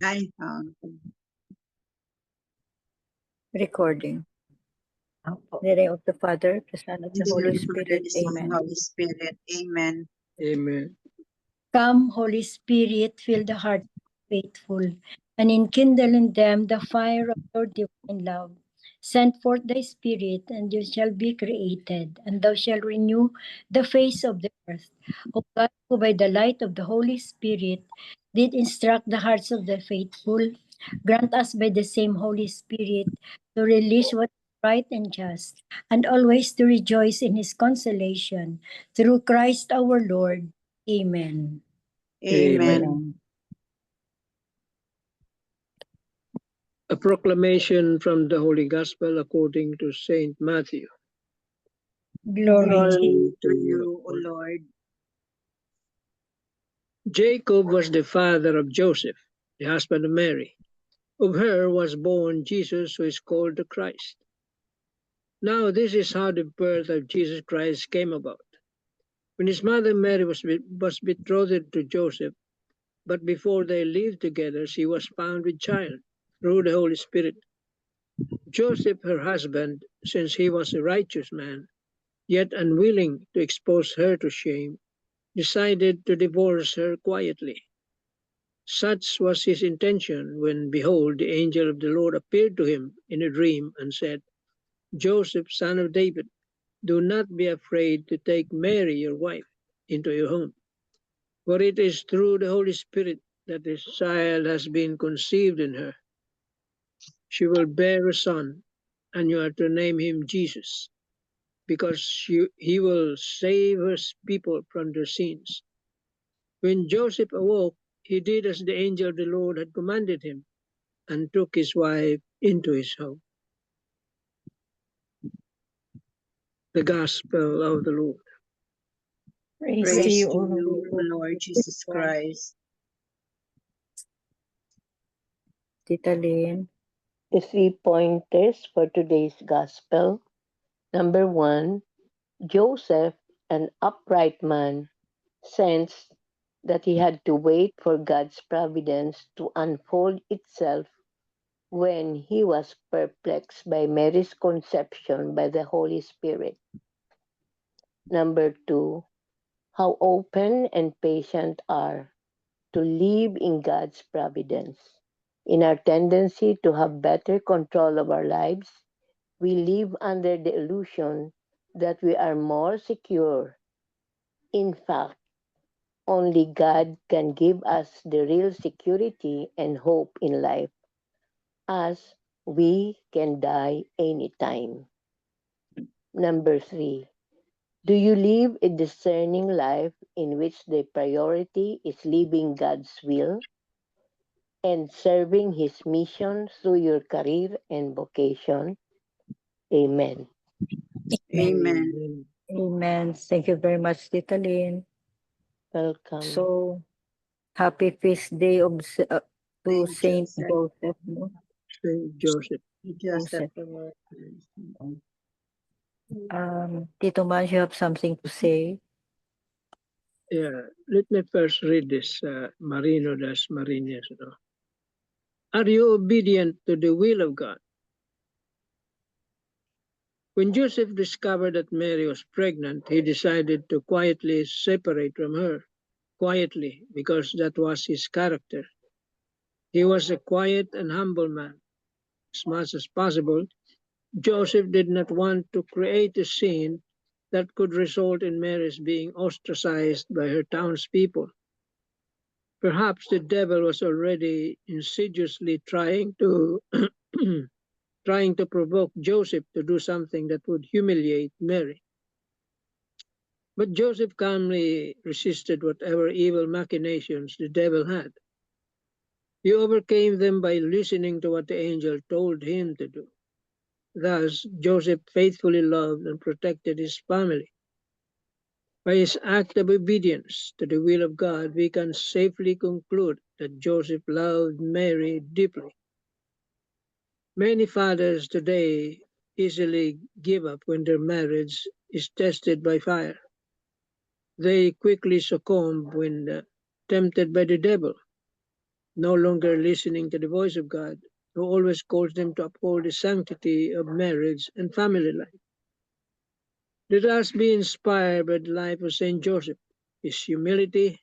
I found. Recording. In the name of the Father, the Son, and the Holy Spirit. Amen. Holy Spirit. Amen. Amen. Come, Holy Spirit, fill the heart of the faithful, and enkindle in them the fire of your divine love. Send forth thy Spirit, and you shall be created, and thou shalt renew the face of the earth. O God, who by the light of the Holy Spirit did instruct the hearts of the faithful, grant us by the same Holy Spirit to release what is right and just, and always to rejoice in his consolation. Through Christ our Lord. Amen. Amen. A proclamation from the Holy Gospel according to Saint Matthew. Glory to you, O Lord. Jacob was the father of Joseph, the husband of Mary. Of her was born Jesus, who is called the Christ. Now this is how the birth of Jesus Christ came about. When his mother Mary was betrothed to Joseph, but before they lived together, she was found with child through the Holy Spirit. Joseph, her husband, since he was a righteous man, yet unwilling to expose her to shame, decided to divorce her quietly. Such was his intention when, behold, the angel of the Lord appeared to him in a dream and said, Joseph, son of David, do not be afraid to take Mary, your wife, into your home. For it is through the Holy Spirit that this child has been conceived in her. She will bear a son, and you are to name him Jesus, because he will save his people from their sins. When Joseph awoke, he did as the angel of the Lord had commanded him, and took his wife into his home. The Gospel of the Lord. Praise Praise to to you, you, O O Lord Jesus Christ. Tita Lynn. The 3 pointers for today's Gospel. Number 1, Joseph, an upright man, sensed that he had to wait for God's providence to unfold itself when he was perplexed by Mary's conception by the Holy Spirit. Number 2, how open and patient are to live in God's providence. In our tendency to have better control of our lives, we live under the illusion that we are more secure. In fact, only God can give us the real security and hope in life, as we can die anytime. Number 3, do you live a discerning life in which the priority is living God's will and serving His mission through your career and vocation? Amen. Amen. Amen. Thank you very much, Tita Lynn. Welcome. So, happy feast day of to Saint Joseph. No? Saint Joseph. Joseph. Tito Man, you have something to say? Yeah, let me first read this Marino das Marinas. Are you obedient to the will of God? When Joseph discovered that Mary was pregnant, he decided to quietly separate from her. Quietly, because that was his character. He was a quiet and humble man. As much as possible, Joseph did not want to create a scene that could result in Mary's being ostracized by her townspeople. Perhaps the devil was already insidiously trying to trying to provoke Joseph to do something that would humiliate Mary. But Joseph calmly resisted whatever evil machinations the devil had. He overcame them by listening to what the angel told him to do. Thus, Joseph faithfully loved and protected his family. By his act of obedience to the will of God, we can safely conclude that Joseph loved Mary deeply. Many fathers today easily give up when their marriage is tested by fire. They quickly succumb when tempted by the devil. no longer listening to the voice of God, who always calls them to uphold the sanctity of marriage and family life. Let us be inspired by the life of Saint Joseph, his humility,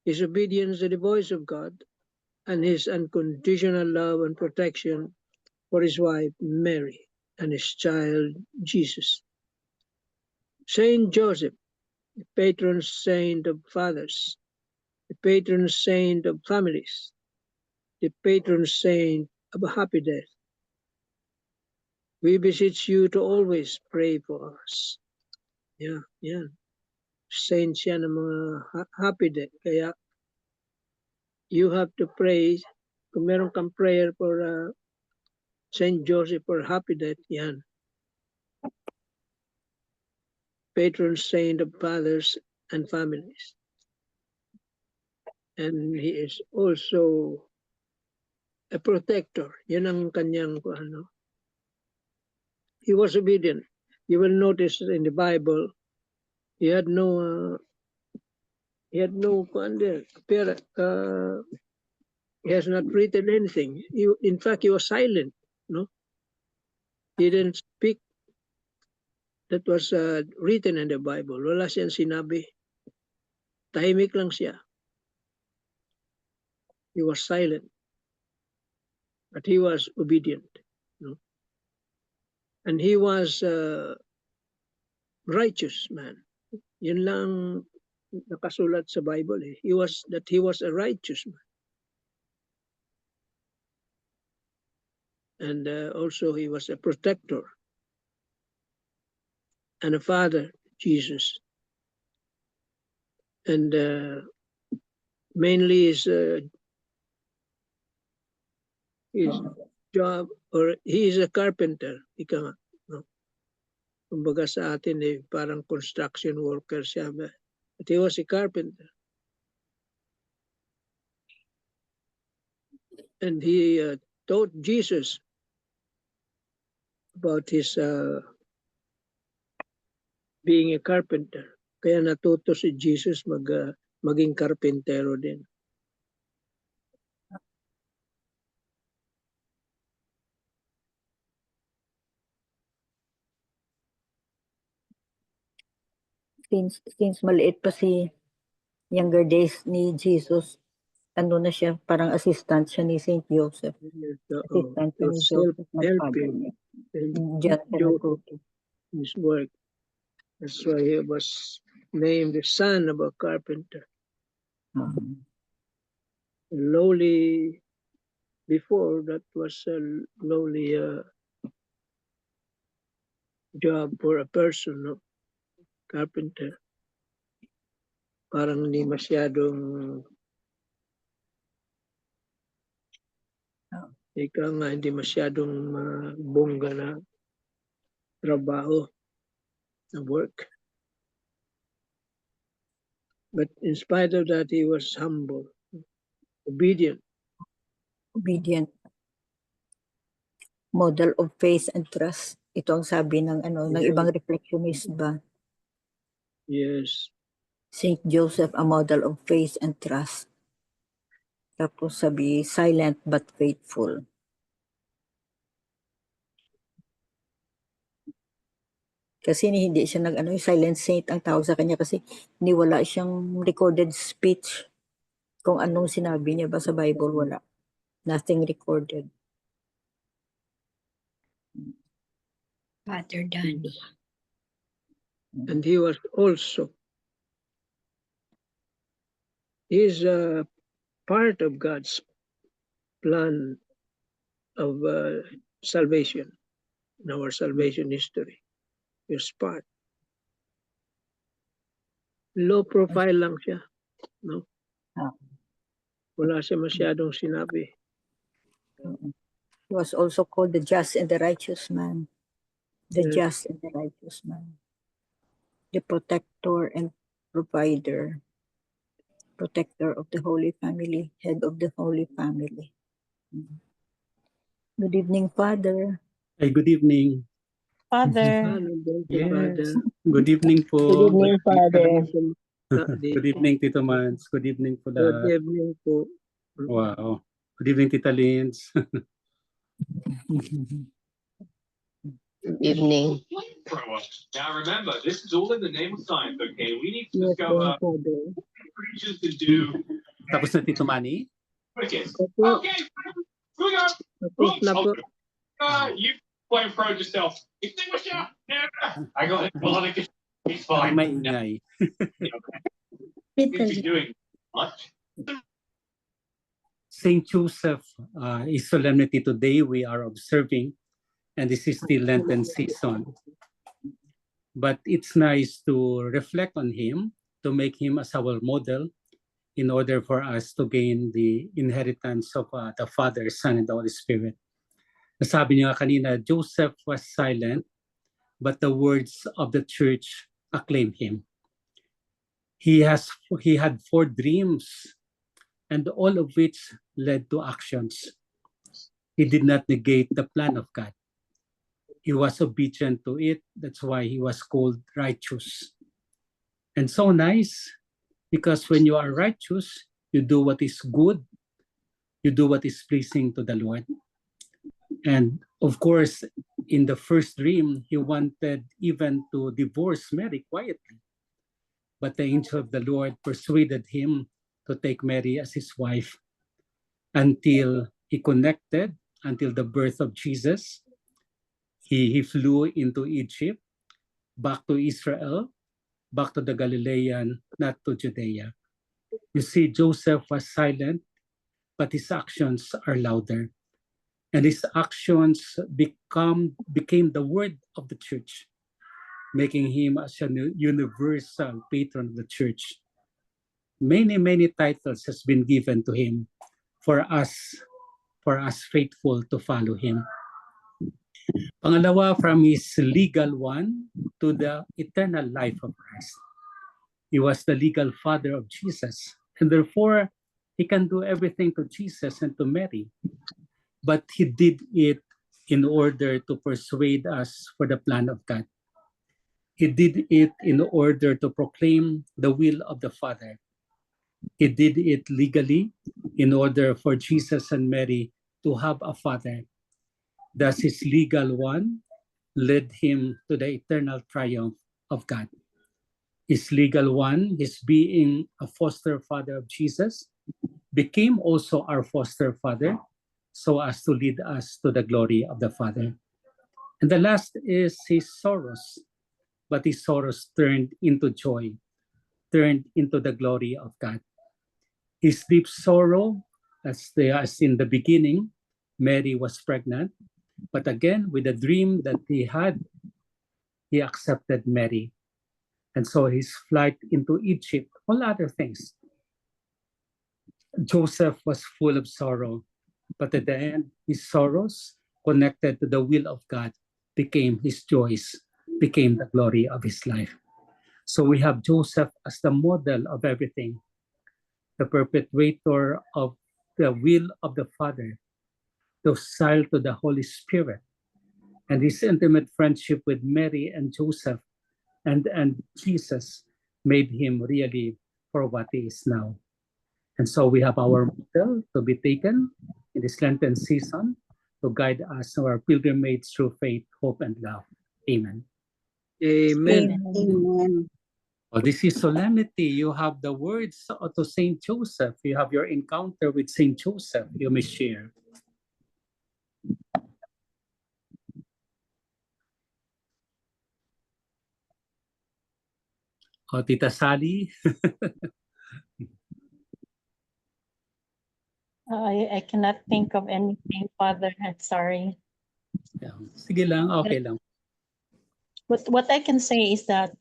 his obedience to the voice of God, and his unconditional love and protection for his wife Mary and his child Jesus. Saint Joseph, the patron saint of fathers, the patron saint of families, the patron saint of a happy death, we beseech you to always pray for us. Yan. Saint siya ng mga happy death. Kaya you have to pray. Kung meron kang prayer for Saint Joseph for happy death, yan. Patron saint of fathers and families. And he is also a protector. Yan ang kanyang ano. He was obedient. You will notice in the Bible, he had no he has not written anything. In fact, he was silent. No, he didn't speak. That was written in the Bible. Wala siyang sinabi. Tahimik lang siya. He was silent, but he was obedient. No? And he was a righteous man. Yun lang nakasulat sa Bible. He was a righteous man. And also he was a protector and a father, Jesus. And mainly his job, or he is a carpenter. Ika nga, no? Kumbaga sa atin parang construction worker siya. But he was a carpenter. And he taught Jesus about his being a carpenter. Kaya natuto si Jesus maging karpentero din. Since maliit pa si younger days ni Jesus, ano na siya, parang assistant siya ni Saint Joseph. Assistant siya ni Joseph na father niya. Diyan siya natuto. His work. That's why he was named the son of a carpenter. Lowly, before that was a lowly job for a person, no? Carpenter. Parang hindi masyadong hindi masyadong bongga na trabaho, na work. But in spite of that, he was humble, obedient. Obedient. Model of faith and trust. Ito ang sabi ng ng ibang reflectionist ba? Yes. Saint Joseph, a model of faith and trust. Tapos sabi, silent but faithful. Kasi hindi siya silent saint ang tawag sa kanya kasi wala siyang recorded speech. Kung anong sinabi niya ba sa Bible, wala. Nothing recorded. Father Danny. And he was also, he is a part of God's plan of salvation, in our salvation history. He was part. Low profile lang siya, no? Wala siya masyadong sinabi. He was also called the just and the righteous man. The Yes. just and the righteous man. The protector and provider. Protector of the Holy Family. Head of the Holy Family. Good evening, Father. Ay, good evening. Father. Yes. Father. Good evening po. Good evening, Father. Good evening, Tito Mans. Good evening po Good lahat. evening po. Wow. Good evening, Tita Lins. Good evening. Now remember, this is all in the name of science, okay? We need to Yes, discover Father. creatures can do Tapos na, Tito Manny? crickets. Opo, Okay, we go. tapos na po. You flamethrower yourself. Extinguisher! Never! I got it. It's Ay, fine. maingay. Seems to be doing much. St. Joseph is solemnity today we are observing, and this is the Lenten season. But it's nice to reflect on him, to make him as our model in order for us to gain the inheritance of the Father, Son, and the Holy Spirit. Nasabi niya kanina, Joseph was silent, but the words of the church acclaim him. He had 4 dreams, and all of which led to actions. He did not negate the plan of God. He was obedient to it. That's why he was called righteous. And so nice, because when you are righteous, you do what is good, you do what is pleasing to the Lord. And of course, in the first dream, he wanted even to divorce Mary quietly. But the angel of the Lord persuaded him to take Mary as his wife until he connected, until the birth of Jesus. He flew into Egypt, back to Israel, back to the Galilean, not to Judea. You see, Joseph was silent, but his actions are louder. And his actions became the word of the church, making him as a universal patron of the church. Many, many titles has been given to him for us faithful to follow him. Pangalawa, from his legal one to the eternal life of Christ. He was the legal father of Jesus, and therefore he can do everything to Jesus and to Mary. But he did it in order to persuade us for the plan of God. He did it in order to proclaim the will of the Father. He did it legally in order for Jesus and Mary to have a father. Thus his legal one led him to the eternal triumph of God. His legal one, his being a foster father of Jesus, became also our foster father, so as to lead us to the glory of the Father. And the last is his sorrows, but his sorrows turned into joy, turned into the glory of God. His deep sorrow, as in the beginning, Mary was pregnant, but again, with the dream that he had, he accepted Mary. And so his flight into Egypt, all other things. Joseph was full of sorrow, but at the end, his sorrows, connected to the will of God, became his joys, became the glory of his life. So we have Joseph as the model of everything, the perpetuator of the will of the Father, docile to the Holy Spirit, and his intimate friendship with Mary and Joseph and Jesus made him really for what he is now. And so we have our model to be taken in this Lenten season to guide us on our pilgrimage through faith, hope, and love. Amen. Amen. Amen. Well, this is solemnity. You have the words to Saint Joseph. You have your encounter with Saint Joseph. You may share. Oh, Tita Sally. I cannot think of anything, Father. I'm sorry. Sige lang, okay lang. But what I can say is that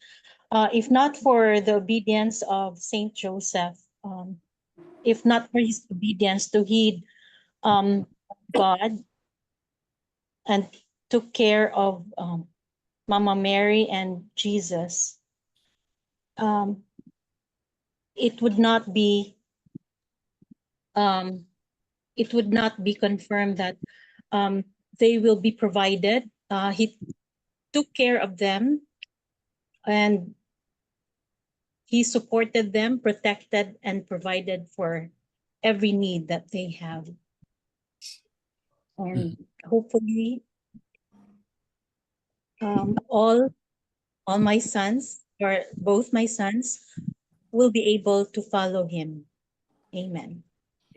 if not for the obedience of Saint Joseph, if not for his obedience to heed God and took care of Mama Mary and Jesus, it would not be confirmed that they will be provided. He took care of them and he supported them, protected and provided for every need that they have. And hopefully, all my sons, or both my sons, will be able to follow him. Amen.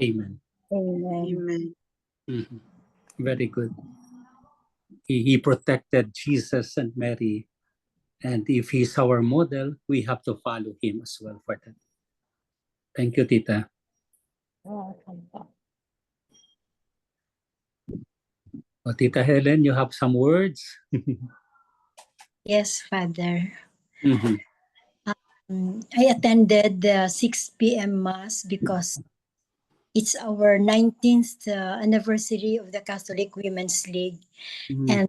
Amen. Amen. Amen. Mhm. Very good. He protected Jesus and Mary. And if he's our model, we have to follow him as well for that. Thank you, Tita. Welcome. Oh, Tita Helen, you have some words? Yes, Father. Mhm. I attended the 6 p.m. Mass because it's our 19th anniversary of the Catholic Women's League. Mhm.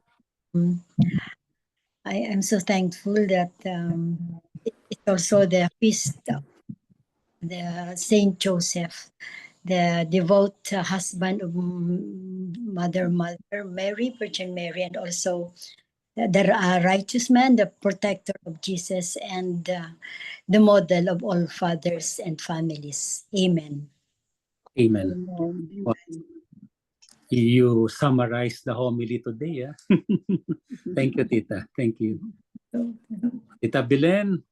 And I am so thankful that it's also the feast of the Saint Joseph, the devout husband of Mother Mary, Virgin Mary, and also the righteous man, the protector of Jesus, and the model of all fathers and families. Amen. Amen. Amen. Wow. You summarized the homily today. Thank you, Tita. Thank you. Tita Belen.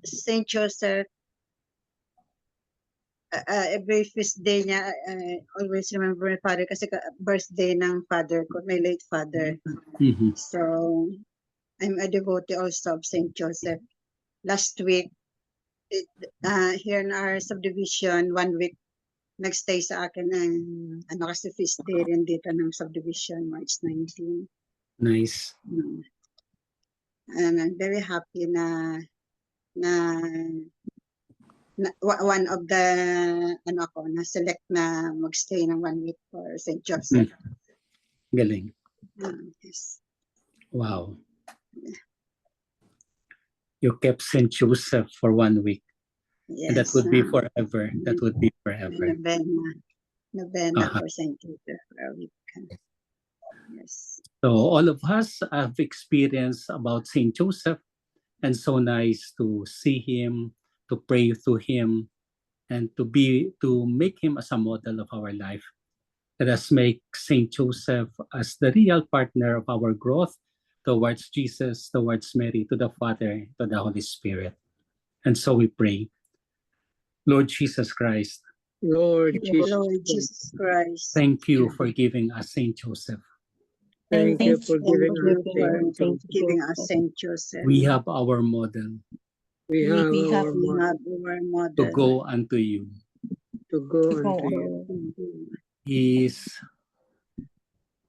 Saint Joseph, every feast day niya, always remember my father kasi birthday ng father ko, my late father. Mhm. So, I'm a devotee also of Saint Joseph. Last week, here in our subdivision, 1 week, nagstay sa akin ng, kasi feast day rin dito ng subdivision, March 19. Nice. And I'm very happy na one of the na-select na magstay ng 1 week for St. Joseph. Galing. Yes. Wow. You kept St. Joseph for 1 week. Yes. And that would be forever. That would be forever. Novena for St. Joseph for a week. Yes. So all of us have experienced about St. Joseph, and so nice to see him, to pray to him, and to make him as a model of our life. Let us make St. Joseph as the real partner of our growth towards Jesus, towards Mary, to the Father, to the Holy Spirit. And so we pray. Lord Jesus Christ, Lord Lord Jesus, Jesus Christ, thank you for giving us St. Joseph. thank you for thank giving you us for Saint Joseph. giving us Saint Joseph. We have our model We have We our have- We model have our model to go unto you. to go go unto you. He is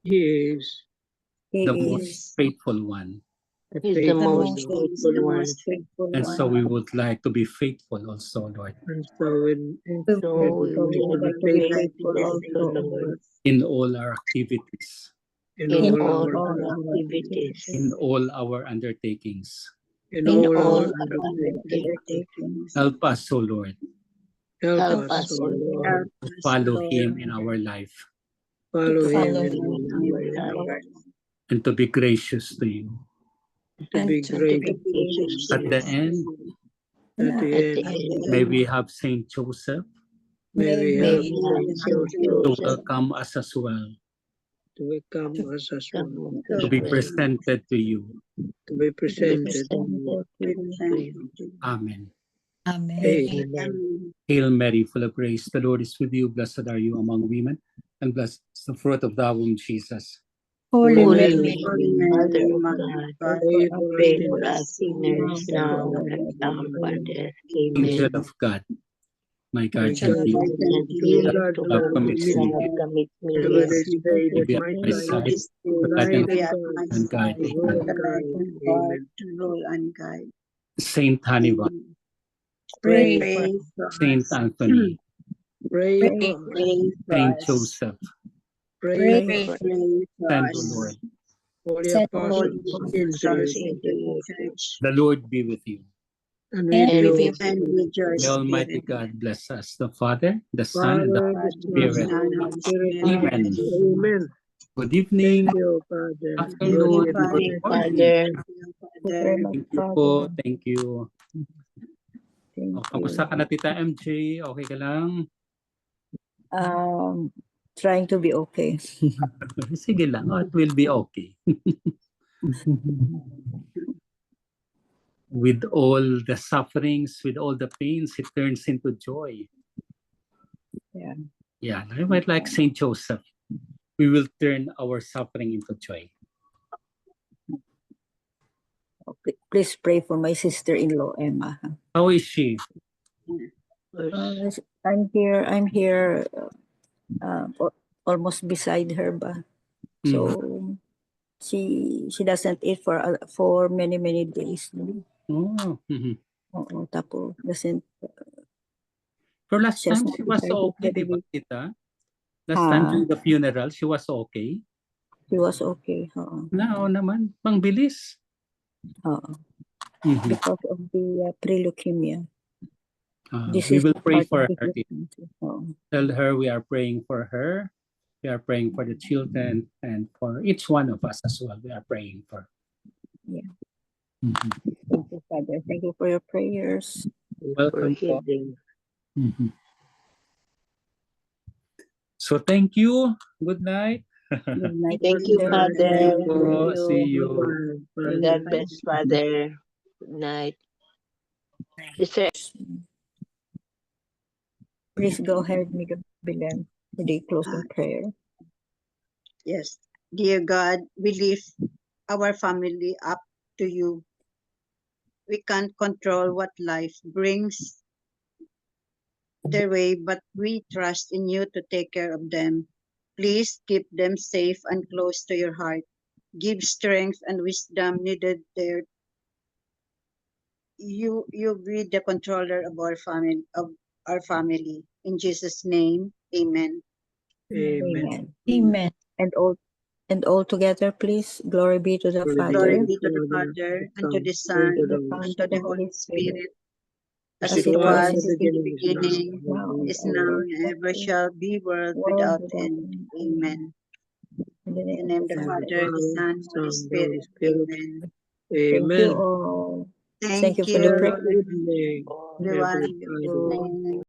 He is the He most is faithful one. the He's the faithful most one. He is faithful the one. most faithful And one. so we would like to be faithful also, Lord, And so we So we will be faithful also, Lord, in all our activities, in in all all our our activities, in all our undertakings. in in all all our our undertakings. Help us, O Lord, Help Help us, us, O O Lord, Help to us, follow Lord, him in our life follow him follow in him our in life, our life. and to be gracious to you. to be and to great. To be gracious At the end, At the at the end, end. may we have Saint Joseph may we May have we Saint have Saint Joseph to Joseph welcome us as well, to become us as well, come to be presented to you. to be presented. Amen. Amen. Amen. Amen. Hail Mary, full of grace, the Lord is with you. Blessed are you among women, and blessed is the fruit of thy womb, Jesus. Holy Holy Mary, Holy Mother Mary, of Mother of God, God, Pray for us pray for sinners, us sinners now and at our death. Angel Amen. of God, my my guardian God, angel, And Guardian dear angel, to thou whom commits me, God commit me ever here, this day to that be at my my side, side, to guide light and be and at guide, my and guide side, me. rule and to guide. light and God, Amen. to rule and guide. Saint Haniva, Amen. pray Pray for for Saint us. Anthony, Pray pray for us. Pray for Saint us. Joseph, Pray for pray us. Pray for send, O us. Lord. Holy Saint Apostles, Apostles intercede. of the Church, The Lord be with you. And And with you, with and you. with your May Almighty spirit. God bless us, the Father, the Son, and the Father, the Father, Son, Spirit. and the Holy Spirit. Spirit. Amen. Amen. Good Thank evening, you, Father. Thank Good you, afternoon, Father. good evening. morning. Father, Thank you, Father. Father. much, Thank you po. Father. Thank you. Thank O, kamusta you. ka na, Tita MJ? Okay ka lang? Trying to be okay. Sige lang. Oh, it will be okay. With all the sufferings, with all the pains, it turns into joy. Yeah. Yeah, like Saint Joseph. We will turn our suffering into joy. Okay. Please pray for my sister-in-law, Emma. How is she? I'm here almost beside her ba. So she doesn't eat for many days. Oh. Mhm. Oo, tapos doesn't For last she has time, not she was decided okay, whether di ba, Tita? Last time during the funeral, she was okay. she was okay. Oo. Now naman, pang bilis. Oo. Mhm. Because of the pre-leukemia. This We is will pray part for of the her. cancer. Oo. Tell her we are praying for her. We are praying for the children and for each one of us as well. We are praying for. Yeah. Mhm. Thank you, Father. Thank you for your prayers. Welcome po. healing. Mhm. So thank you. Good night. Good night. Thank you, Father. Father. Thank you. See you. And God bless, Father. Good night. Is there Please go ahead, Miguel Bilen, with the closing prayer. Yes. Dear God, we lift our family up to you. We can't control what life brings their way, but we trust in you to take care of them. Please keep them safe and close to your heart. Give strength and wisdom needed there. You be the controller of our family. In Jesus' name, amen. Amen. Amen. And all together, please. Glory be to the Glory Father, be to the Father, and to the Son, to the Son, and to to the the Holy Holy Spirit, Spirit, as as it it was was in in the beginning, now and is now, ever, and ever shall be, world world without without end. end. Amen. In the In the name name of of the the Father. Father, the Son, Holy Spirit. Amen. Thank you all. Thank Thank you for the you, prayer. everyone. Thank you. Good night.